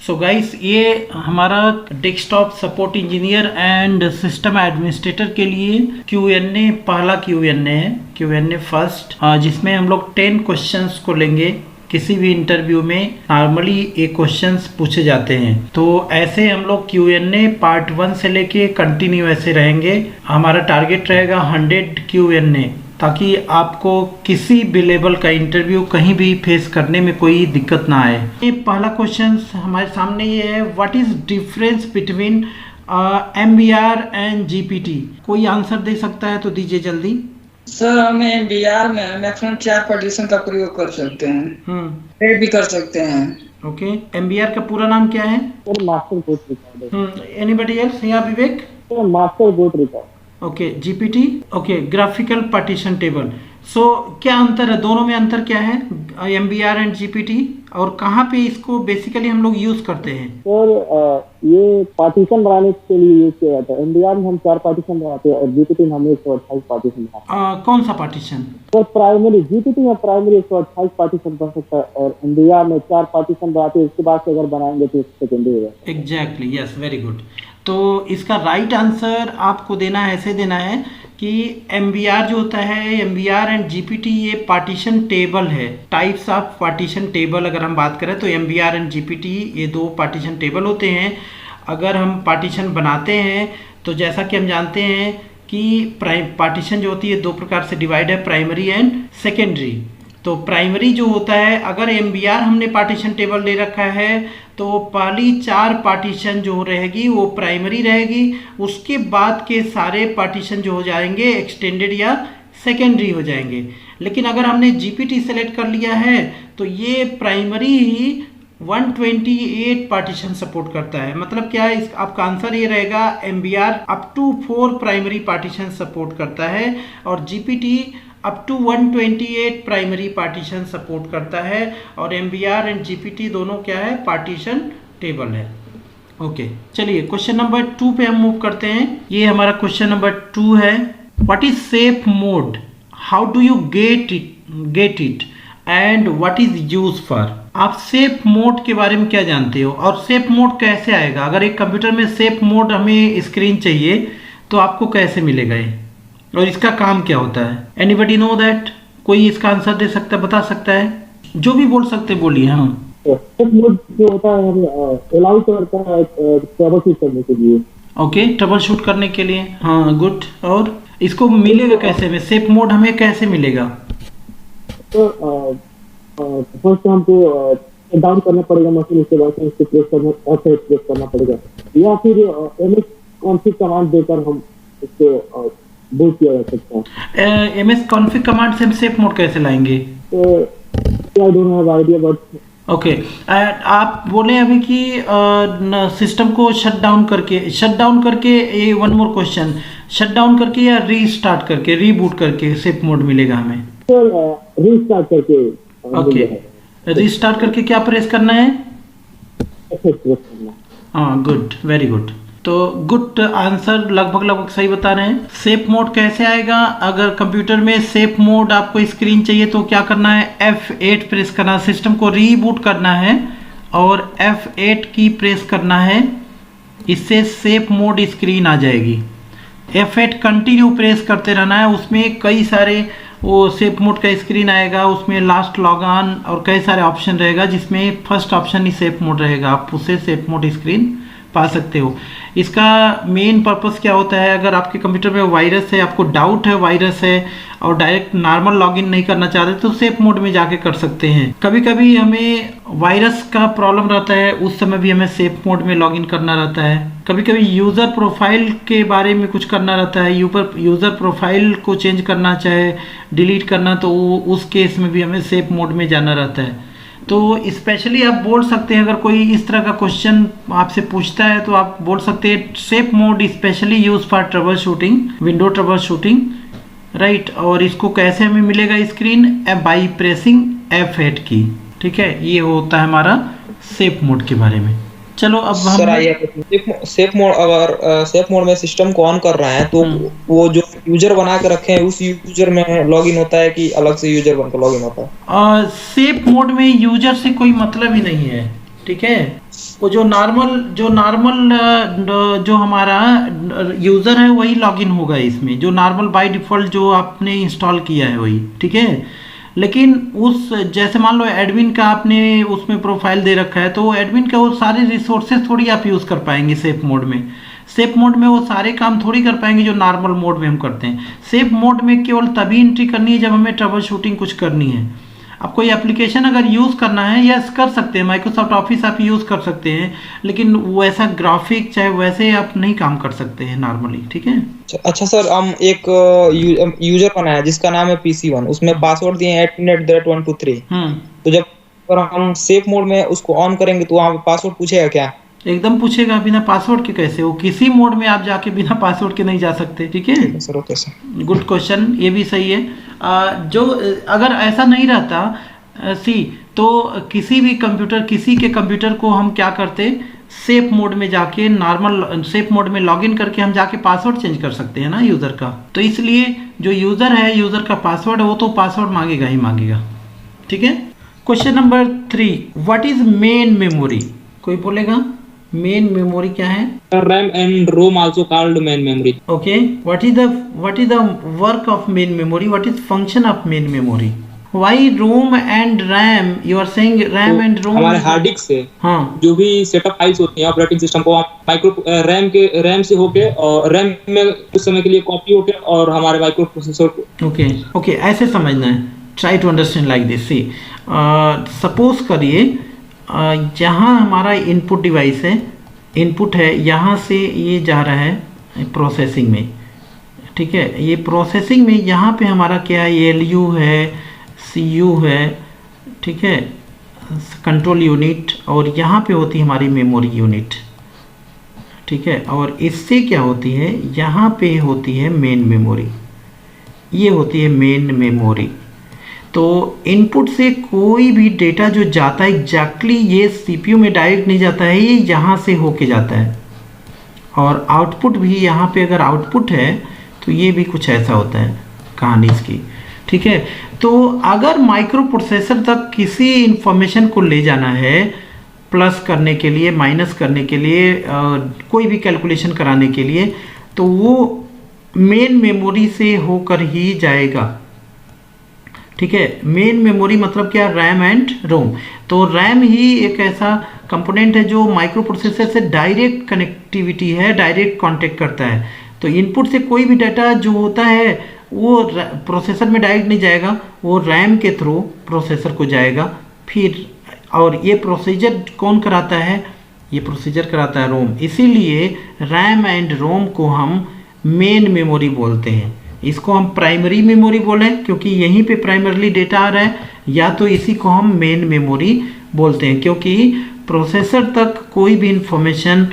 So guys, ये हमारा desktop support engineer and system administrator के लिए Q&A पहला Q&A फर्स्ट, जिसमें हम लोग 10 क्वेश्चंस को लेंगे। किसी भी इंटरव्यू में नॉर्मली ये क्वेश्चंस पूछे जाते हैं, तो ऐसे हम लोग Q&A पार्ट 1 से लेके कंटिन्यू ऐसे रहेंगे। हमारा टारगेट रहेगा 100 Q&A, ताकि आपको किसी भी लेवल का इंटरव्यू कहीं भी फेस करने में कोई दिक्कत ना आए। ये पहला क्वेश्चन हमारे सामने ये है, what is difference between MBR and GPT? कोई आंसर दे सकता है तो दीजिए जल्दी। सर, हम MBR में मैक्सिमम 4 पार्टीशन का प्रयोग कर सकते हैं, ट्रेड भी कर सकते हैं। ओके, MBR का पूरा नाम क्या है? Master boot record. Anybody else? या Vivek? Master boot record. Okay, GPT। Okay, graphical partition table. So क्या अंतर है दोनों में? अंतर क्या है MBR एंड GPT, और कहाँ पे इसको बेसिकली हम लोग यूज करते हैं? सर, ये पार्टीशन बनाने के लिए यूज किया जाता है। MBR में हम 4 पार्टीशन बनाते हैं और GPT में हम 128 पार्टीशन बनाते हैं। कौन सा पार्टीशन? सर, प्राइमरी GPT में प्राइमरी 128 पार्टीशन बन सकता है और MBR में 4 पार्टीशन बनाते हैं। उसके बाद से अगर बनाएंगे तो सेकेंडरी होगा। Exactly, yes, very good. तो इसका राइट आंसर आपको देना है, ऐसे देना है कि MBR जो होता है, MBR एंड GPT ये पार्टीशन टेबल है। टाइप्स ऑफ पार्टीशन टेबल अगर हम बात करें तो MBR एंड GPT ये 2 पार्टीशन टेबल होते हैं। अगर हम पार्टीशन बनाते हैं तो जैसा कि हम जानते हैं कि पार्टीशन जो होती है 2 प्रकार से डिवाइड है, प्राइमरी एंड सेकेंडरी। तो प्राइमरी जो होता है, अगर MBR हमने पार्टीशन टेबल ले रखा है तो पहली 4 पार्टीशन जो रहेगी वो प्राइमरी रहेगी। उसके बाद के सारे पार्टीशन जो हो जाएंगे एक्सटेंडेड या सेकेंडरी हो जाएंगे। लेकिन अगर हमने GPT सेलेक्ट कर लिया है तो ये प्राइमरी ही 128 पार्टीशन सपोर्ट करता है। मतलब क्या है, आपका आंसर ये रहेगा MBR up to 4 primary partition support करता है और GPT up to 128 primary partition support करता है। और MBR एंड GPT दोनों क्या है, पार्टीशन टेबल है। ओके, चलिए क्वेश्चन नंबर 2 पे हम मूव करते हैं। ये हमारा क्वेश्चन नंबर 2 है, what is safe mode, how do you get it and what is use for? आप सेफ मोड के बारे में क्या जानते हो और सेफ मोड कैसे आएगा? अगर एक कंप्यूटर में सेफ मोड हमें स्क्रीन चाहिए तो आपको कैसे मिलेगा ये, और इसका काम क्या होता है? Anybody know that? कोई इसका आंसर दे सकता है, बता सकता है? जो भी बोल सकते बोलिए। हाँ, सेफ मोड जो होता है हमें अलाउ करता है ट्रबल शूट करने के लिए। ओके, ट्रबल शूट करने के लिए, हाँ, गुड। और इसको मिलेगा कैसे में? सेफ मोड हमें कैसे मिलेगा? तो फर्स्ट हमको डाउन करना पड़ेगा मशीन, उसके बाद उसको प्रेस करना और प्रेस करना पड़ेगा, या फिर MS कॉन्फिग कमांड देकर हम इसको बूट किया जा सकता है। MS कॉन्फिग कमांड से हम सेफ मोड कैसे लाएंगे? तो I don't have idea but okay, आप बोले अभी कि सिस्टम को शट डाउन करके ये one more question, shut down करके या रीस्टार्ट करके, रीबूट करके सेफ मोड मिलेगा हमें? तो रीस्टार्ट करके। ओके, रीस्टार्ट करके क्या प्रेस करना है? प्रेस करना। हाँ, गुड, वेरी गुड। तो गुड आंसर, लगभग सही बता रहे हैं। सेफ मोड कैसे आएगा? अगर कंप्यूटर में सेफ मोड आपको स्क्रीन चाहिए तो क्या करना है? F8 प्रेस करना, सिस्टम को रीबूट करना है और F8 की प्रेस करना है, इससे सेफ मोड स्क्रीन आ जाएगी। F8 कंटिन्यू प्रेस करते रहना है, उसमें कई सारे वो सेफ मोड का स्क्रीन आएगा, उसमें लास्ट लॉग ऑन और कई सारे ऑप्शन रहेगा, जिसमें फर्स्ट ऑप्शन ही सेफ मोड रहेगा। आप उससे सेफ मोड स्क्रीन पा सकते हो। इसका मेन पर्पस क्या होता है, अगर आपके कंप्यूटर में वायरस है, आपको डाउट है वायरस है और डायरेक्ट नॉर्मल लॉगिन नहीं करना चाहते तो सेफ मोड में जाके कर सकते हैं। कभी कभी हमें वायरस का प्रॉब्लम रहता है, उस समय भी हमें सेफ मोड में लॉगिन करना रहता है। कभी कभी यूज़र प्रोफाइल के बारे में कुछ करना रहता है, यूज़र प्रोफाइल को चेंज करना चाहे डिलीट करना, तो उस केस में भी हमें सेफ मोड में जाना रहता है। तो स्पेशली आप बोल सकते हैं, अगर कोई इस तरह का क्वेश्चन आपसे पूछता है तो आप बोल सकते हैं safe mode specially use for trouble shooting, window trouble shooting, right. और इसको कैसे हमें मिलेगा स्क्रीन? बाई प्रेसिंग F8 की। ठीक है, ये होता है हमारा सेफ मोड के बारे में। चलो अब हम सर, सेफ मोड, अगर सेफ मोड में सिस्टम को ऑन कर रहे हैं तो वो जो यूजर बना के रखे हैं उस यूजर में लॉगिन होता है कि अलग से यूजर बनकर लॉगिन होता है? सेफ मोड में यूजर से कोई मतलब ही नहीं है, ठीक है। वो जो नॉर्मल जो हमारा यूज़र है वही लॉगिन होगा इसमें, जो नॉर्मल बाय डिफ़ॉल्ट जो आपने इंस्टॉल किया है वही, ठीक है। लेकिन उस जैसे मान लो एडमिन का आपने उसमें प्रोफाइल दे रखा है, तो एडमिन का वो सारे रिसोर्सेज थोड़ी आप यूज़ कर पाएंगे सेफ मोड में। सेफ मोड में वो सारे काम थोड़ी कर पाएंगे जो नॉर्मल मोड में हम करते हैं। सेफ मोड में केवल तभी एंट्री करनी है जब हमें ट्रबल शूटिंग कुछ करनी है। आप कोई एप्लीकेशन अगर यूज़ करना है, यस कर सकते हैं, माइक्रोसॉफ्ट ऑफिस आप यूज़ कर सकते हैं, लेकिन वैसा ग्राफिक चाहे वैसे आप नहीं काम कर सकते हैं नॉर्मली, ठीक है। अच्छा सर, हम एक यूजर बनाया जिसका नाम है PC1, उसमें पासवर्ड दिए हैं @123। तो जब अगर हम सेफ मोड में उसको ऑन करेंगे तो वहाँ पे पासवर्ड पूछेगा क्या? एकदम पूछेगा, बिना पासवर्ड के कैसे? वो किसी मोड में आप जाके बिना पासवर्ड के नहीं जा सकते, ठीक है sir. Okay sir, good question, ये भी सही है। जो अगर ऐसा नहीं रहता तो किसी के कंप्यूटर को हम क्या करते, सेफ मोड में जाके नॉर्मल सेफ मोड में लॉगिन करके हम जाके पासवर्ड चेंज कर सकते हैं ना यूज़र का। तो इसलिए जो यूज़र है, यूज़र का पासवर्ड है, वो तो पासवर्ड मांगेगा ही मांगेगा, ठीक है। Question number 3, what is main memory? कोई बोलेगा मेन मेमोरी क्या है? RAM and ROM also called main memory. Okay, what is the work of main memory? What is function of main memory? Why ROM and RAM? You are saying RAM and ROM? हमारे hard disk से जो भी setup files होती हैं operating system को micro RAM से होके और रैम में कुछ समय के लिए कॉपी होके और हमारे माइक्रो प्रोसेसर को। ओके, ऐसे समझना है। Try to understand like this. See suppose करिए जहाँ हमारा इनपुट डिवाइस है, इनपुट है, यहाँ से ये जा रहा है प्रोसेसिंग में, ठीक है। ये प्रोसेसिंग में यहाँ पे हमारा क्या है, LU है, CU है, ठीक है, कंट्रोल यूनिट, और यहाँ पे होती है हमारी मेमोरी यूनिट, ठीक है। और इससे क्या होती है, यहाँ पे होती है मेन मेमोरी, ये होती है मेन मेमोरी। तो इनपुट से कोई भी डेटा जो जाता है एग्जैक्टली ये CPU में डायरेक्ट नहीं जाता है, ये यहाँ से होके जाता है। और आउटपुट भी यहाँ पे अगर आउटपुट है तो ये भी कुछ ऐसा होता है कहानी इसकी, ठीक है। तो अगर माइक्रो प्रोसेसर तक किसी इंफॉर्मेशन को ले जाना है, प्लस करने के लिए, माइनस करने के लिए, कोई भी कैलकुलेशन कराने के लिए, तो वो मेन मेमोरी से होकर ही जाएगा, ठीक है। मेन मेमोरी मतलब क्या, रैम एंड रोम। तो रैम ही एक ऐसा कंपोनेंट है जो माइक्रो प्रोसेसर से डायरेक्ट कनेक्टिविटी है, डायरेक्ट कांटेक्ट करता है। तो इनपुट से कोई भी डाटा जो होता है वो प्रोसेसर में डायरेक्ट नहीं जाएगा, वो रैम के थ्रू प्रोसेसर को जाएगा फिर। और ये प्रोसीजर कौन कराता है, ये प्रोसीजर कराता है रोम। इसीलिए रैम एंड रोम को हम मेन मेमोरी बोलते हैं। इसको हम प्राइमरी मेमोरी बोलें क्योंकि यहीं पे प्राइमरली डेटा आ रहा है, या तो इसी को हम मेन मेमोरी बोलते हैं क्योंकि प्रोसेसर तक कोई भी इंफॉर्मेशन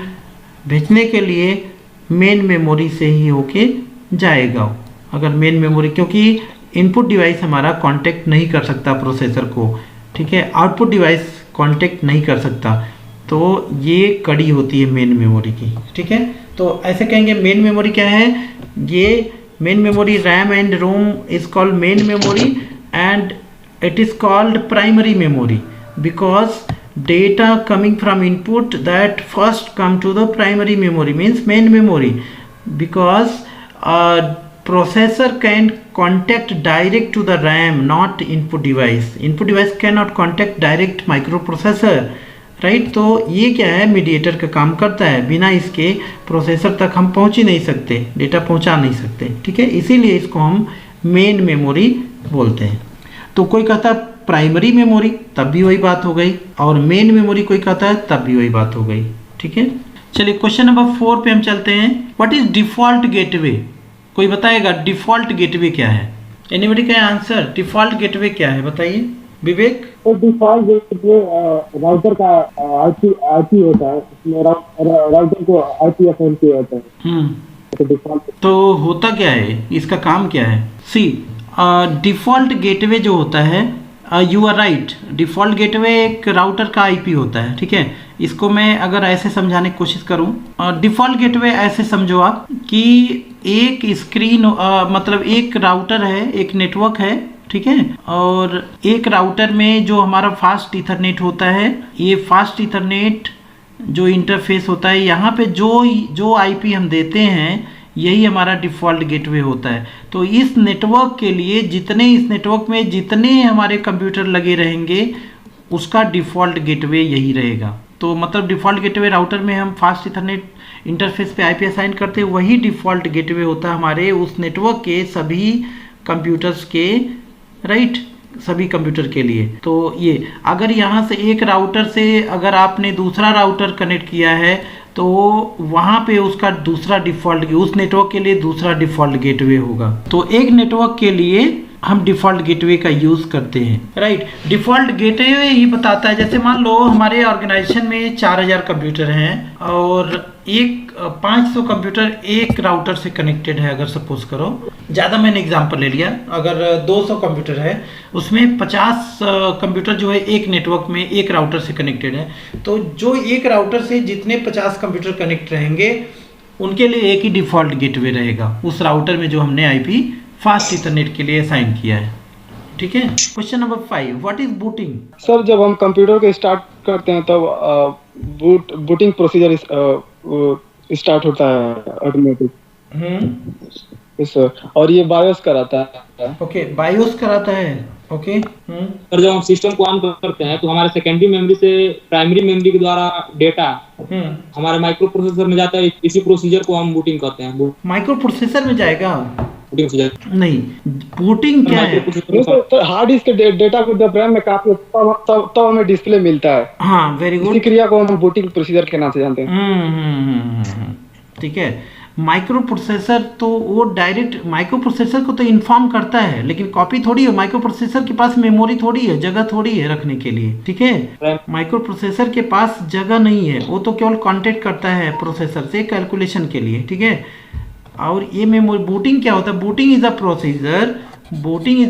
भेजने के लिए मेन मेमोरी से ही होके जाएगा। अगर मेन मेमोरी, क्योंकि इनपुट डिवाइस हमारा कांटेक्ट नहीं कर सकता प्रोसेसर को, ठीक है, आउटपुट डिवाइस कांटेक्ट नहीं कर सकता, तो ये कड़ी होती है मेन मेमोरी की, ठीक है। तो ऐसे कहेंगे मेन मेमोरी क्या है, ये main memory RAM and ROM is called main memory and it is called primary memory because data coming from input that first come to the primary memory means main memory because processor can contact direct to the RAM, not input device. Input device cannot contact direct microprocessor, right. तो ये क्या है, mediator का काम करता है, बिना इसके प्रोसेसर तक हम पहुंच ही नहीं सकते, डेटा पहुंचा नहीं सकते, ठीक है। इसीलिए इसको हम मेन मेमोरी बोलते हैं। तो कोई कहता है प्राइमरी मेमोरी, तब भी वही बात हो गई, और मेन मेमोरी कोई कहता है तब भी वही बात हो गई, ठीक है। चलिए क्वेश्चन नंबर 4 पे हम चलते हैं। What is default gateway? कोई बताएगा डिफॉल्ट गेटवे क्या है? एनीबॉडी का आंसर, डिफॉल्ट गेटवे क्या है बताइए विवेक। तो डिफॉल्ट गेटवे राउटर का आईपी होता है, उसमें राउटर को IP/MP होता है। तो डिफॉल्ट तो होता क्या है, इसका काम क्या है? सी डिफॉल्ट गेटवे जो होता है, you are right, default gateway एक राउटर का IP होता है, ठीक है। इसको मैं अगर ऐसे समझाने की कोशिश करूं, डिफॉल्ट गेटवे ऐसे समझो आप कि एक स्क्रीन मतलब एक राउटर है, एक नेटवर्क है, ठीक है, और एक राउटर में जो हमारा फास्ट इथरनेट होता है, ये फास्ट इथरनेट जो इंटरफेस होता है, यहाँ पे जो आईपी हम देते हैं यही हमारा डिफ़ॉल्ट गेटवे होता है। तो इस नेटवर्क के लिए इस नेटवर्क में जितने हमारे कंप्यूटर लगे रहेंगे उसका डिफ़ॉल्ट गेटवे यही रहेगा। तो मतलब डिफ़ॉल्ट गेटवे राउटर में हम फास्ट इथरनेट इंटरफेस पे आईपी असाइन करते हैं, वही डिफ़ॉल्ट गेटवे होता है हमारे उस नेटवर्क के सभी कंप्यूटर्स के, राइट, सभी कंप्यूटर के लिए। तो ये अगर यहाँ से एक राउटर से अगर आपने दूसरा राउटर कनेक्ट किया है तो वहाँ पे उसका दूसरा डिफ़ॉल्ट, उस नेटवर्क के लिए दूसरा डिफ़ॉल्ट गेटवे होगा। तो एक नेटवर्क के लिए हम डिफ़ॉल्ट गेटवे का यूज़ करते हैं, राइट। डिफ़ॉल्ट गेटवे ही बताता है, जैसे मान लो हमारे ऑर्गेनाइजेशन में 4000 कंप्यूटर हैं और 500 कंप्यूटर एक राउटर से कनेक्टेड है, अगर सपोज करो, ज़्यादा मैंने एग्जांपल ले लिया, अगर 200 कंप्यूटर है उसमें 50 कंप्यूटर जो है एक नेटवर्क में एक राउटर से कनेक्टेड है। तो जो एक राउटर से जितने 50 कंप्यूटर कनेक्ट रहेंगे उनके लिए एक ही डिफ़ॉल्ट गेटवे रहेगा उस राउटर में जो हमने आईपी फास्ट इथरनेट के लिए असाइन किया है, ठीक है। Question number 5, what is booting? Sir, जब हम कंप्यूटर को स्टार्ट करते हैं तब बूटिंग प्रोसीजर स्टार्ट होता है ऑटोमेटिक। सर, और ये बायोस कराता है। ओके, बायोस कराता है, ओके। और जब हम सिस्टम को ऑन करते हैं तो हमारे सेकेंडरी मेमोरी से प्राइमरी मेमोरी के द्वारा डेटा हमारे माइक्रो प्रोसेसर में जाता है। इसी प्रोसीजर को हम बूटिंग कहते हैं। माइक्रो प्रोसेसर में जाएगा? नहीं, बूटिंग क्या है? तो हार्ड डिस्क के डेटा को जब रैम में काफी तब हमें डिस्प्ले मिलता है। हाँ, वेरी गुड। इसी क्रिया को हम बूटिंग प्रोसीजर के नाम से जानते हैं। ठीक है। माइक्रो प्रोसेसर तो वो डायरेक्ट माइक्रो प्रोसेसर को तो इन्फॉर्म करता है, लेकिन कॉपी थोड़ी है। माइक्रो प्रोसेसर के पास मेमोरी थोड़ी है, जगह थोड़ी है रखने के लिए, ठीक है। माइक्रो प्रोसेसर के पास जगह नहीं है, वो तो केवल कांटेक्ट करता है प्रोसेसर से कैलकुलेशन के लिए, ठीक है। और ये मेमोरी बूटिंग क्या होता है? Booting is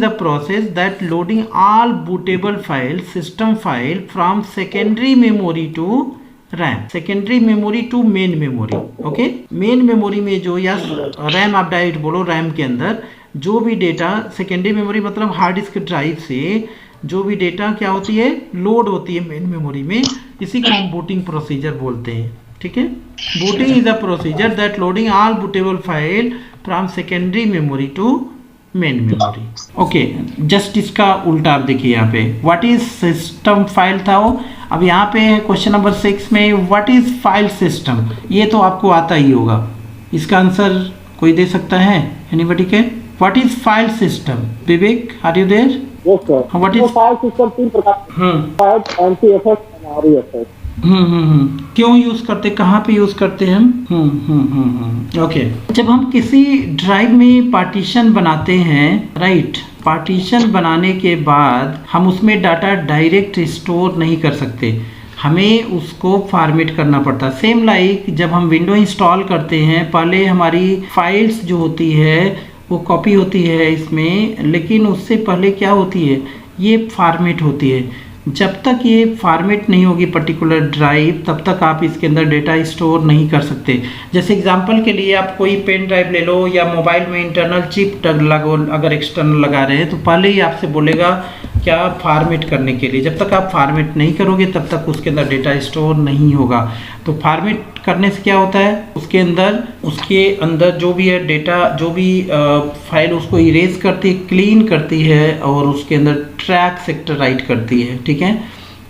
a process that loading all bootable file, system file from secondary memory to RAM, secondary memory to main memory. Okay, main memory में जो, या रैम आप डायरेक्ट बोलो, रैम के अंदर जो भी डेटा, सेकेंडरी मेमोरी मतलब हार्ड डिस्क ड्राइव से जो भी डेटा क्या होती है, लोड होती है मेन मेमोरी में, इसी को हम बूटिंग प्रोसीजर बोलते हैं, ठीक है। Booting is a procedure that loading all bootable file from secondary memory to main memory. Okay, just इसका उल्टा आप देखिए यहाँ पे, व्हाट इज सिस्टम फाइल था वो। अब यहाँ पे क्वेश्चन नंबर 6 में व्हाट इज फाइल सिस्टम, ये तो आपको आता ही होगा। इसका आंसर कोई दे सकता है? Anybody can? What is file system? Vivek, are you there? Yes sir. What is file system? 3 प्रकार, फाइल, एनटीएफएस और आरईएफएस। क्यों यूज करते, कहाँ पे यूज करते हैं हम? ओके, जब हम किसी ड्राइव में पार्टीशन बनाते हैं, राइट, पार्टीशन बनाने के बाद हम उसमें डाटा डायरेक्ट स्टोर नहीं कर सकते, हमें उसको फॉर्मेट करना पड़ता है। सेम लाइक जब हम विंडो इंस्टॉल करते हैं, पहले हमारी फाइल्स जो होती है वो कॉपी होती है इसमें, लेकिन उससे पहले क्या होती है, ये फॉर्मेट होती है। जब तक ये फॉर्मेट नहीं होगी पर्टिकुलर ड्राइव, तब तक आप इसके अंदर डेटा स्टोर नहीं कर सकते। जैसे एग्जांपल के लिए आप कोई पेन ड्राइव ले लो, या मोबाइल में इंटरनल चिप लगो, अगर एक्सटर्नल लगा रहे हैं तो पहले ही आपसे बोलेगा क्या, फॉर्मेट करने के लिए। जब तक आप फॉर्मेट नहीं करोगे तब तक उसके अंदर डेटा स्टोर नहीं होगा। तो फॉर्मेट करने से क्या होता है, उसके अंदर जो भी है डेटा, जो भी फाइल, उसको इरेज करती है, क्लीन करती है, और उसके अंदर ट्रैक सेक्टर राइट करती है, ठीक है,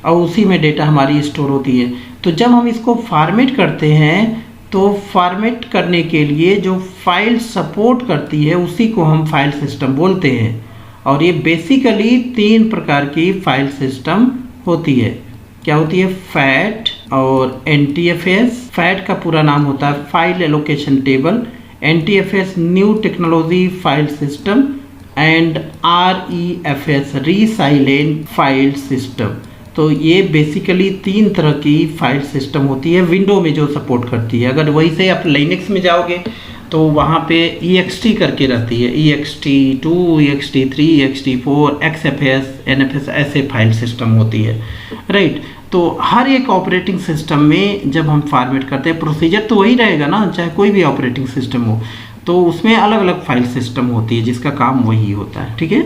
और उसी में डेटा हमारी स्टोर होती है। तो जब हम इसको फॉर्मेट करते हैं तो फॉर्मेट करने के लिए जो फाइल सपोर्ट करती है उसी को हम फाइल सिस्टम बोलते हैं। और ये बेसिकली 3 प्रकार की फाइल सिस्टम होती है। क्या होती है? फैट और एनटीएफएस। फैट का पूरा नाम होता है file allocation table, NTFS new technology file system, and REFS resilient file system. तो ये बेसिकली 3 तरह की फाइल सिस्टम होती है विंडो में जो सपोर्ट करती है। अगर वही से आप लिनक्स में जाओगे तो वहाँ पे ext करके रहती है, ext2, ext3, ext4, xfs, nfs, ऐसे फाइल सिस्टम होती है, राइट। तो हर एक ऑपरेटिंग सिस्टम में जब हम फॉर्मेट करते हैं, प्रोसीजर तो वही रहेगा ना, चाहे कोई भी ऑपरेटिंग सिस्टम हो, तो उसमें अलग अलग फाइल सिस्टम होती है जिसका काम वही होता है, ठीक है।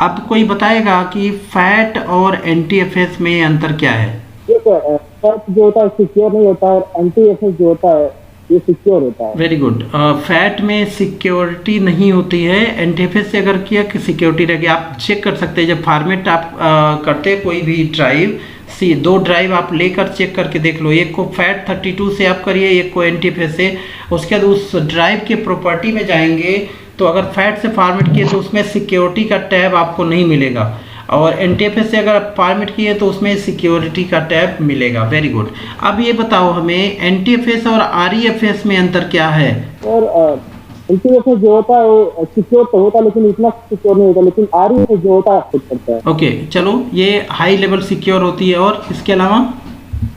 अब कोई बताएगा कि फैट और एनटीएफएस में अंतर क्या है? फैट जो होता है सिक्योर नहीं होता है, एनटीएफएस जो होता है ये सिक्योर होता है। Very good. फैट में सिक्योरिटी नहीं होती है, एनटीएफएस से अगर किया कि सिक्योरिटी रहेगी। आप चेक कर सकते हैं जब फॉर्मेट आप करते हैं कोई भी ड्राइव, दो ड्राइव आप लेकर चेक करके देख लो, एक को फैट 32 से आप करिए, एक को एनटीएफएस से। उसके बाद उस ड्राइव के प्रॉपर्टी में जाएंगे तो अगर फैट से फॉर्मेट किए तो उसमें सिक्योरिटी का टैब आपको नहीं मिलेगा, और एनटीएफएस से अगर आप फॉर्मेट किए तो उसमें सिक्योरिटी का टैब मिलेगा। Very good. अब ये बताओ हमें एनटीएफएस और आरईएफएस में अंतर क्या है? और एनटीएफएस जो होता है वो सिक्योर तो होता है लेकिन इतना सिक्योर नहीं होता, लेकिन आरईएफएस जो होता है खुद करता है। ओके चलो, ये हाई लेवल सिक्योर होती है, और इसके अलावा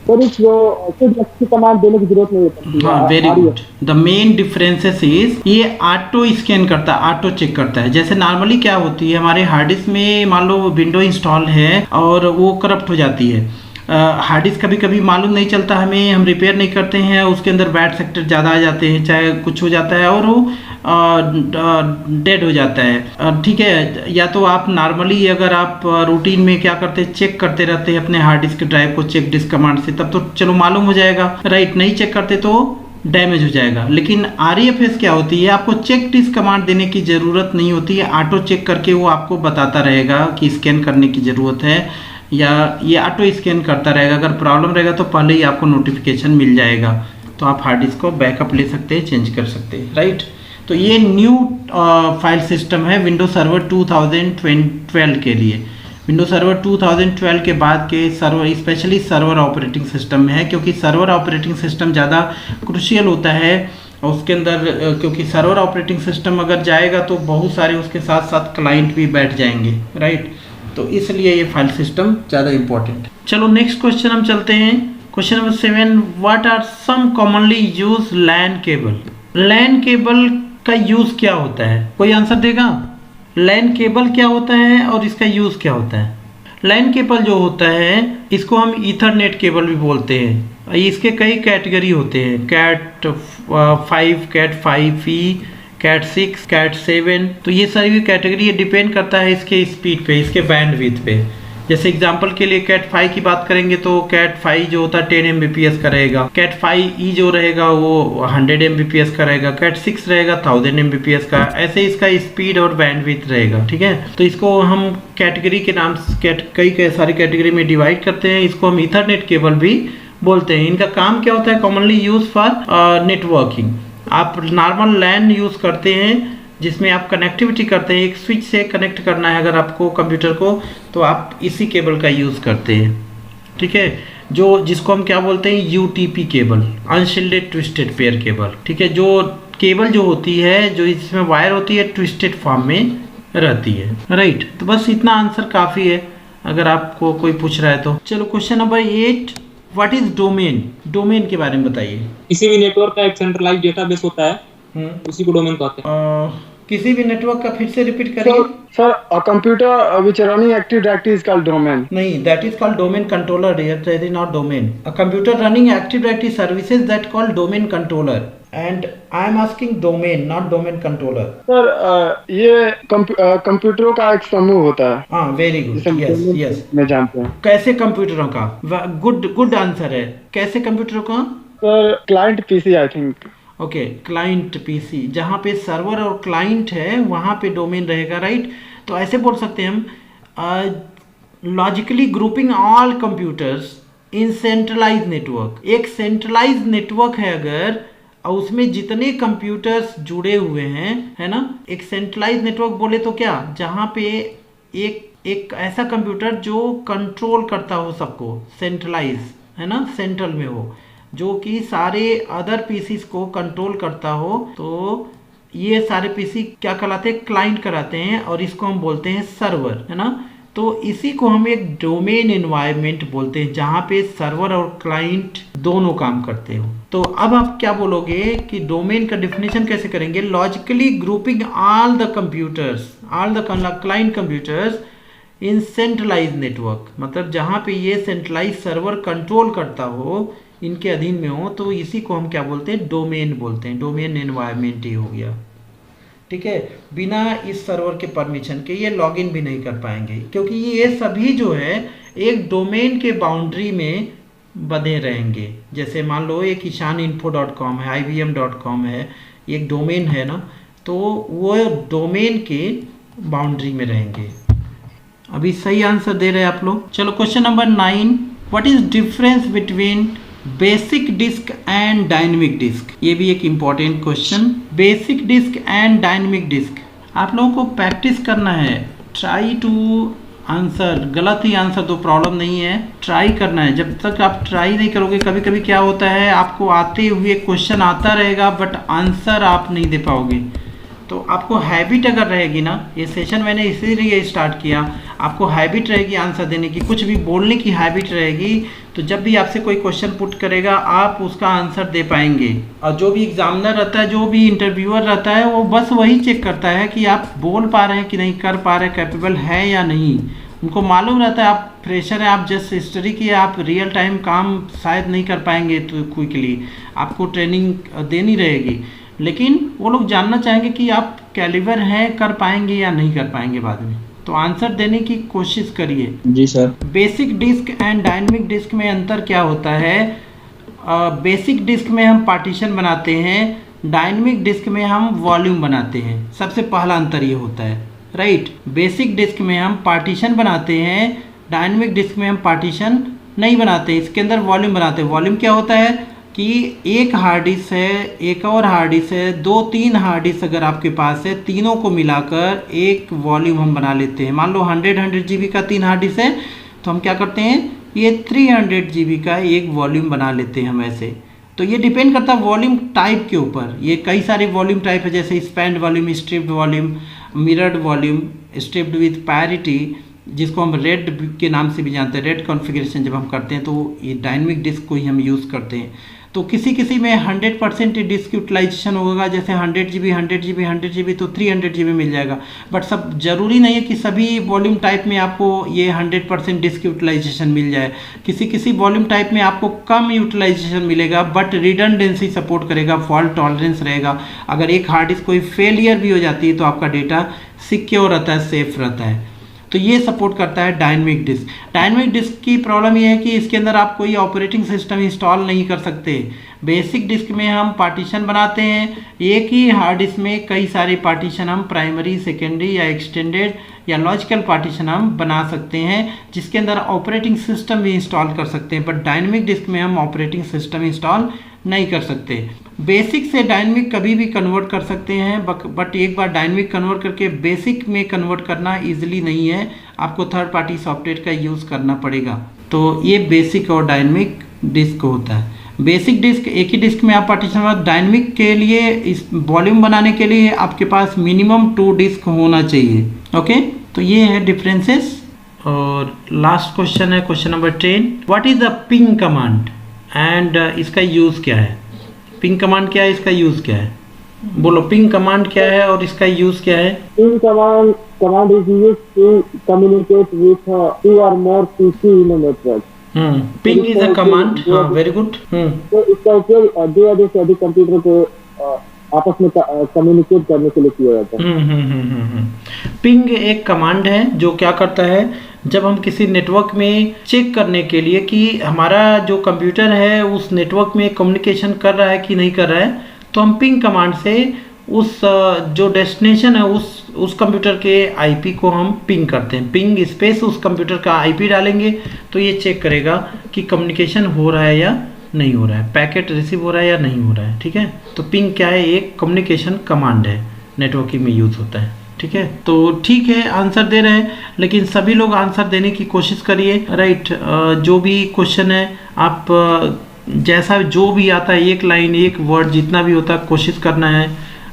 सर इसको कमांड देने की जरूरत नहीं होती। हाँ, very good. The main differences is ये ऑटो स्कैन करता है, ऑटो चेक करता है। जैसे नॉर्मली क्या होती है हमारे हार्ड डिस्क में, मान लो विंडो इंस्टॉल है और वो करप्ट हो जाती है, हार्ड डिस्क कभी कभी मालूम नहीं चलता हमें, हम रिपेयर नहीं करते हैं, उसके अंदर बैड सेक्टर ज़्यादा आ जाते हैं, चाहे कुछ हो जाता है और वो डेड हो जाता है। ठीक है, या तो आप नॉर्मली अगर आप रूटीन में क्या करते हैं, चेक करते रहते हैं अपने हार्ड डिस्क ड्राइव को चेक डिस्क कमांड से, तब तो चलो मालूम हो जाएगा, राइट। नहीं चेक करते तो डैमेज हो जाएगा। लेकिन आरईएफएस क्या होती है, आपको चेक डिस्क कमांड देने की ज़रूरत नहीं होती है, ऑटो चेक करके वो आपको बताता रहेगा कि स्कैन करने की ज़रूरत है, या ये ऑटो स्कैन करता रहेगा। अगर प्रॉब्लम रहेगा तो पहले ही आपको नोटिफिकेशन मिल जाएगा, तो आप हार्ड डिस्क को बैकअप ले सकते हैं, चेंज कर सकते हैं, राइट। तो ये न्यू फाइल सिस्टम है विंडोज सर्वर 2012 के लिए। विंडोज सर्वर 2012 के बाद के server, specially server operating system में है, क्योंकि सर्वर ऑपरेटिंग सिस्टम ज़्यादा क्रूशियल होता है और उसके अंदर, क्योंकि सर्वर ऑपरेटिंग सिस्टम अगर जाएगा तो बहुत सारे उसके साथ साथ क्लाइंट भी बैठ जाएंगे, राइट। तो इसलिए ये फाइल सिस्टम ज़्यादा इंपॉर्टेंट। चलो नेक्स्ट क्वेश्चन हम चलते हैं। Question number 7, what are some commonly use LAN cable? LAN cable का यूज़ क्या होता है? कोई आंसर देगा? लैन केबल क्या होता है और इसका यूज़ क्या होता है? लैन केबल जो होता है इसको हम ईथरनेट केबल भी बोलते हैं। इसके कई कैटेगरी होते हैं, cat 5, cat 5e, cat 6, cat 7। तो ये सारी कैटेगरी ये डिपेंड करता है इसके स्पीड पे, इसके बैंडविड्थ पे। जैसे एग्जांपल के लिए कैट 5 की बात करेंगे तो कैट 5 जो होता है 10 Mbps का रहेगा, कैट 5e जो रहेगा वो 100 Mbps का रहेगा, कैट 6 रहेगा 1000 Mbps का। ऐसे इसका स्पीड और बैंडविड्थ रहेगा, ठीक है। तो इसको हम कैटेगरी के नाम कई सारी कैटेगरी में डिवाइड करते हैं। इसको हम ईथरनेट केबल भी बोलते हैं। इनका काम क्या होता है? Commonly use for networking. आप नॉर्मल लैन यूज करते हैं जिसमें आप कनेक्टिविटी करते हैं, एक स्विच से कनेक्ट करना है अगर आपको कंप्यूटर को, तो आप इसी केबल का यूज़ करते हैं, ठीक है। जिसको हम क्या बोलते हैं, UTP cable, unshielded twisted pair cable, ठीक है। जो केबल जो होती है, जो इसमें वायर होती है, ट्विस्टेड फॉर्म में रहती है, राइट। तो बस इतना आंसर काफ़ी है अगर आपको कोई पूछ रहा है तो। चलो question number 8, what is domain? Domain के बारे में बताइए। किसी भी नेटवर्क का एक सेंट्रलाइज्ड डेटाबेस होता है, उसी को डोमेन कहते हैं। किसी भी नेटवर्क का फिर से रिपीट करिए। Sir a computer which running active directory is called domain. नहीं, that is called domain controller. That is not domain. A computer running active directory services that called domain controller. And I am asking domain, not domain controller. Sir ये कंप्यूटरों का एक समूह होता है। हाँ, very good, yes yes, मैं जानते हैं। कैसे कंप्यूटरों का? गुड आंसर है। कैसे कंप्यूटरों का? Sir client PC I think. Okay, client PC, जहाँ पे सर्वर और क्लाइंट है वहाँ पे डोमेन रहेगा, राइट। तो ऐसे बोल सकते हैं हम, logically grouping all computers in centralize network. एक सेंट्रलाइज नेटवर्क है अगर, और उसमें जितने कंप्यूटर्स जुड़े हुए हैं, है ना, एक सेंट्रलाइज नेटवर्क बोले तो क्या, जहाँ पे एक ऐसा कंप्यूटर जो कंट्रोल करता हो सबको, सेंट्रलाइज, है ना, सेंट्रल में हो, जो कि सारे अदर पीसीस को कंट्रोल करता हो, तो ये सारे पीसी क्या कहलाते हैं? क्लाइंट कराते हैं, और इसको हम बोलते हैं सर्वर, है ना। तो इसी को हम एक डोमेन एनवायरनमेंट बोलते हैं, जहाँ पे सर्वर और क्लाइंट दोनों काम करते हो। तो अब आप क्या बोलोगे कि डोमेन का डिफिनेशन कैसे करेंगे? Logically grouping all the computers, all the client computers in centralize network, मतलब जहाँ पे ये सेंट्रलाइज सर्वर कंट्रोल करता हो, इनके अधीन में हो, तो इसी को हम क्या बोलते हैं? डोमेन बोलते हैं। डोमेन एनवायरनमेंट ही हो गया, ठीक है। बिना इस सर्वर के परमिशन के ये लॉगिन भी नहीं कर पाएंगे, क्योंकि ये सभी जो है एक डोमेन के बाउंड्री में बने रहेंगे। जैसे मान लो एक ishaninfo.com है, ibm.com है, एक डोमेन है ना, तो वो डोमेन के बाउंड्री में रहेंगे। अभी सही आंसर दे रहे हैं आप लोग। चलो question number 9, what is difference between basic disk and dynamic disk? ये भी एक important question. Basic disk and dynamic disk आप लोगों को प्रैक्टिस करना है। ट्राई टू आंसर, गलत ही आंसर तो प्रॉब्लम नहीं है, ट्राई करना है। जब तक आप ट्राई नहीं करोगे, कभी कभी क्या होता है आपको आते हुए क्वेश्चन आता रहेगा बट आंसर आप नहीं दे पाओगे। तो आपको हैबिट अगर रहेगी ना, ये सेशन मैंने इसीलिए स्टार्ट किया, आपको हैबिट रहेगी आंसर देने की, कुछ भी बोलने की हैबिट रहेगी, तो जब भी आपसे कोई क्वेश्चन पुट करेगा आप उसका आंसर दे पाएंगे। और जो भी एग्जामिनर रहता है, जो भी इंटरव्यूअर रहता है, वो बस वही चेक करता है कि आप बोल पा रहे हैं कि नहीं, कर पा रहे हैं, कैपेबल है या नहीं। उनको मालूम रहता है आप फ्रेशर हैं, आप जस्ट स्टडी किए, आप रियल टाइम काम शायद नहीं कर पाएंगे, तो क्विकली आपको ट्रेनिंग देनी रहेगी, लेकिन वो लोग जानना चाहेंगे कि आप कैलिबर हैं, कर पाएंगे या नहीं कर पाएंगे बाद में। तो आंसर देने की कोशिश करिए। जी sir. Basic disk and dynamic disk में अंतर क्या होता है? बेसिक डिस्क में हम पार्टीशन बनाते हैं, डायनेमिक डिस्क में हम वॉल्यूम बनाते हैं। सबसे पहला अंतर ये होता है, राइट। बेसिक डिस्क में हम पार्टीशन बनाते हैं, डायनेमिक डिस्क में हम पार्टीशन नहीं बनाते, इसके अंदर वॉल्यूम बनाते हैं। वॉल्यूम क्या होता है कि एक हार्ड डिस्क है, एक और हार्ड डिस्क है, 2-3 हार्ड डिस्क अगर आपके पास है, तीनों को मिलाकर एक वॉल्यूम हम बना लेते हैं। मान लो 100 GB का 3 हार्ड डिस्क है, तो हम क्या करते हैं, ये 300 GB का एक वॉल्यूम बना लेते हैं हम ऐसे। तो ये डिपेंड करता है वॉल्यूम टाइप के ऊपर। ये कई सारे वॉल्यूम टाइप है, जैसे spanned volume, striped volume, mirrored volume, striped with parity, जिसको हम रेड के नाम से भी जानते हैं। रेड कॉन्फ़िगरेशन जब हम करते हैं तो ये डायनेमिक डिस्क को ही हम यूज़ करते हैं। तो किसी किसी में 100% डिस्क यूटिलाइजेशन होगा, जैसे 100 GB तो 300 GB मिल जाएगा। बट सब जरूरी नहीं है कि सभी वॉल्यूम टाइप में आपको ये 100% डिस्क यूटिलाइजेशन मिल जाए। किसी किसी वॉल्यूम टाइप में आपको कम यूटिलाइजेशन मिलेगा बट रिडंडेंसी सपोर्ट करेगा, फॉल्ट टॉलरेंस रहेगा। अगर एक हार्ड डिस्क कोई फेलियर भी हो जाती है तो आपका डेटा सिक्योर रहता है, सेफ रहता है। तो ये सपोर्ट करता है डायनेमिक डिस्क। डायनेमिक डिस्क की प्रॉब्लम ये है कि इसके अंदर आप कोई ऑपरेटिंग सिस्टम इंस्टॉल नहीं कर सकते। बेसिक डिस्क में हम पार्टीशन बनाते हैं, एक ही हार्ड डिस्क में कई सारे पार्टीशन हम प्राइमरी, सेकेंडरी या एक्सटेंडेड या लॉजिकल पार्टीशन हम बना सकते हैं, जिसके अंदर ऑपरेटिंग सिस्टम भी इंस्टॉल कर सकते हैं। बट डायनेमिक डिस्क में हम ऑपरेटिंग सिस्टम इंस्टॉल नहीं कर सकते। बेसिक से डायनेमिक कभी भी कन्वर्ट कर सकते हैं, बट एक बार डायनेमिक कन्वर्ट करके बेसिक में कन्वर्ट करना इजीली नहीं है, आपको थर्ड पार्टी सॉफ्टवेयर का यूज़ करना पड़ेगा। तो ये बेसिक और डायनेमिक डिस्क होता है। बेसिक डिस्क एक ही डिस्क में आप पार्टीशन, डायनेमिक के लिए इस वॉल्यूम बनाने के लिए आपके पास मिनिमम 2 डिस्क होना चाहिए। ओके, तो ये है डिफरेंसेस। और लास्ट क्वेश्चन है question number 10, what is the ping command and इसका यूज़ क्या है? पिंग कमांड क्या है, इसका यूज़ क्या है? बोलो, पिंग कमांड क्या है और इसका यूज़ क्या है? Ping command is used to communicate with 2 or more PC in a network. Ping is a command. हाँ, वेरी गुड। तो इसका उपयोग 2 या से अधिक कंप्यूटर को आपस में कम्युनिकेट करने के लिए किया जाता है। पिंग एक कमांड है जो क्या करता है, जब हम किसी नेटवर्क में चेक करने के लिए कि हमारा जो कंप्यूटर है उस नेटवर्क में कम्युनिकेशन कर रहा है कि नहीं कर रहा है, तो हम पिंग कमांड से उस जो डेस्टिनेशन है उस कंप्यूटर के आईपी को हम पिंग करते हैं। पिंग स्पेस उस कंप्यूटर का आईपी डालेंगे तो ये चेक करेगा कि कम्युनिकेशन हो रहा है या नहीं हो रहा है, पैकेट रिसीव हो रहा है या नहीं हो रहा है। ठीक है, तो पिंग क्या है, एक कम्युनिकेशन कमांड है, नेटवर्किंग में यूज़ होता है। ठीक है, तो ठीक है, आंसर दे रहे हैं, लेकिन सभी लोग आंसर देने की कोशिश करिए। राइट, जो भी क्वेश्चन है आप जैसा जो भी आता है, एक लाइन, एक वर्ड, जितना भी होता है कोशिश करना है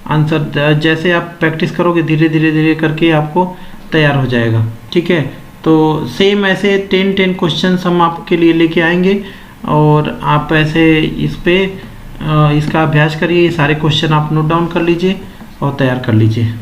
आंसर। जैसे आप प्रैक्टिस करोगे धीरे धीरे करके आपको तैयार हो जाएगा। ठीक है, तो सेम ऐसे 10 क्वेश्चन हम आपके लिए लेके आएंगे और आप ऐसे इस पे इसका अभ्यास करिए। सारे क्वेश्चन आप नोट डाउन कर लीजिए और तैयार कर लीजिए।